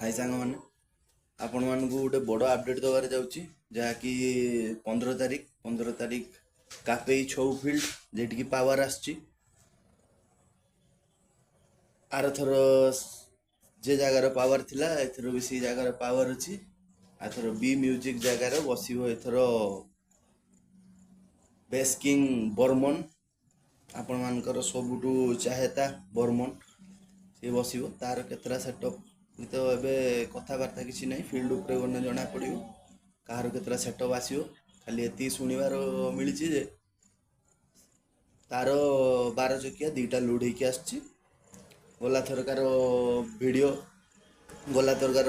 हाय सांग मैंने आपण मान गोटे बड़ अपडेट दबार जाऊँगी जहाँकि 15 तारीख कापेई छौ फील्ड जेटिकी पावर आसची आर थर जे जगार पावर थिला एथर भी सी जगार पावर अच्छी आथर बी म्यूजिक जगार बसिबो एथर बेस किंग बर्मन आपण मानकर सबुठू चाहेता बर्मन सी बसिबो तार केतरा सेटअप तो एबे कथबार्ता किसी ना फिल्ड उपरे गने जना पड़ो कहार केतरा सेटअप आसो खाली एति शुणवार मिली जे तार 12 चकिया 2टा लोड होके आसची गला थरकार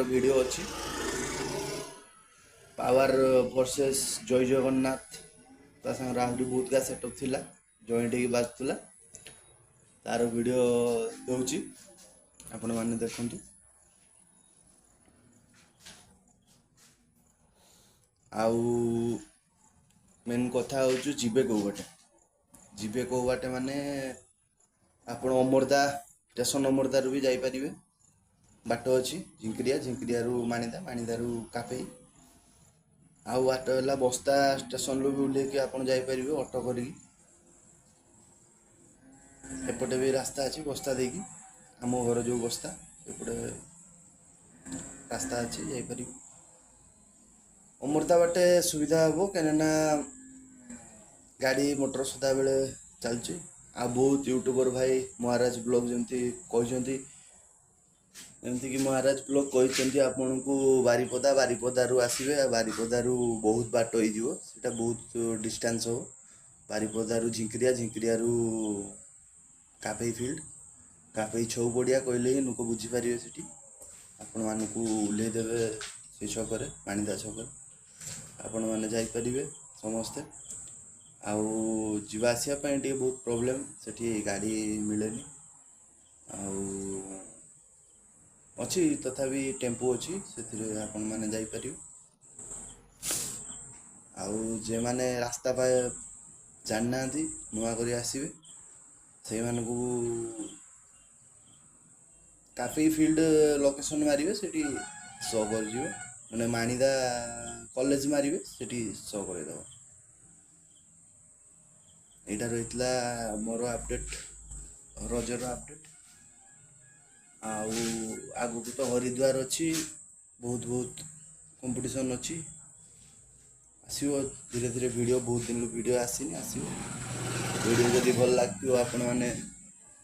वीडियो अच्छी पावर वर्सेस जय जगन्नाथ ता संग आहरी बहुत का सेटअप थिला जॉइंट ही बाजुला तार वीडियो दउची आपण माने देखंतु आउ मेन कथा हूँ जीवे कौ बाटे माने आपण अमरदा स्टेशन अमरदारू भी जापर बाट अच्छी झिंकरिया माणिदारू कापेई आउ बाट है बस्ता स्टेशन रू भी उल्लेख आपड़ जापर ऑटो कर एपटे भी रास्ता अच्छी बस्ता देकी आम घर जो बस्ता एपटे रास्ता अच्छी जापर अमरदा बाटे सुविधा हम कहीं गाड़ी मोटर सदा बेले चलची आ बहुत यूट्यूबर भाई महाराज ब्लॉग जमती कहते एमती कि महाराज ब्लॉग कहते आपन को बारिपदारू आसबे बारिपदारू बहुत बाट होता बहुत डिस्टेंस हो बारिपदारू झिंकरिया कापेई फील्ड कापेई छौ पड़िया कहले ही लोक बुझीपारे से आपण मानक ओह्लैदेवे से छक पाणीदा छक आपण मैंने जापरे समस्ते आउ जावासिया टे बहुत प्रोब्लेम से गाड़ी मिले अच्छी तथापि टेम्पो अच्छी से आपण मैंने जापर आउ जे माने रास्ता पाए जानना नुआ कर आसबे से मानू काफी फील्ड लोकेशन मारे से शो कर मैंने माणिदा कॉलेज मारे से शो करदेव यहाँ रही मोर अपडेट रजर अपडेट आगु तो हरिद्वार अच्छी बहुत कंपटीशन अच्छी आसो धीरे धीरे वीडियो बहुत दिन वीडियो आसनी आसो वीडियो जदि भल लगे आपण मैंने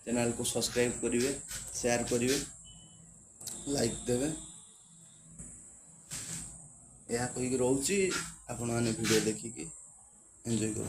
चैनल को सब्सक्राइब करेंगे शेयर करेंगे लाइक देवे यह कहीकि रोचे आपण मैंने वीडियो देखिकी एंजॉय कर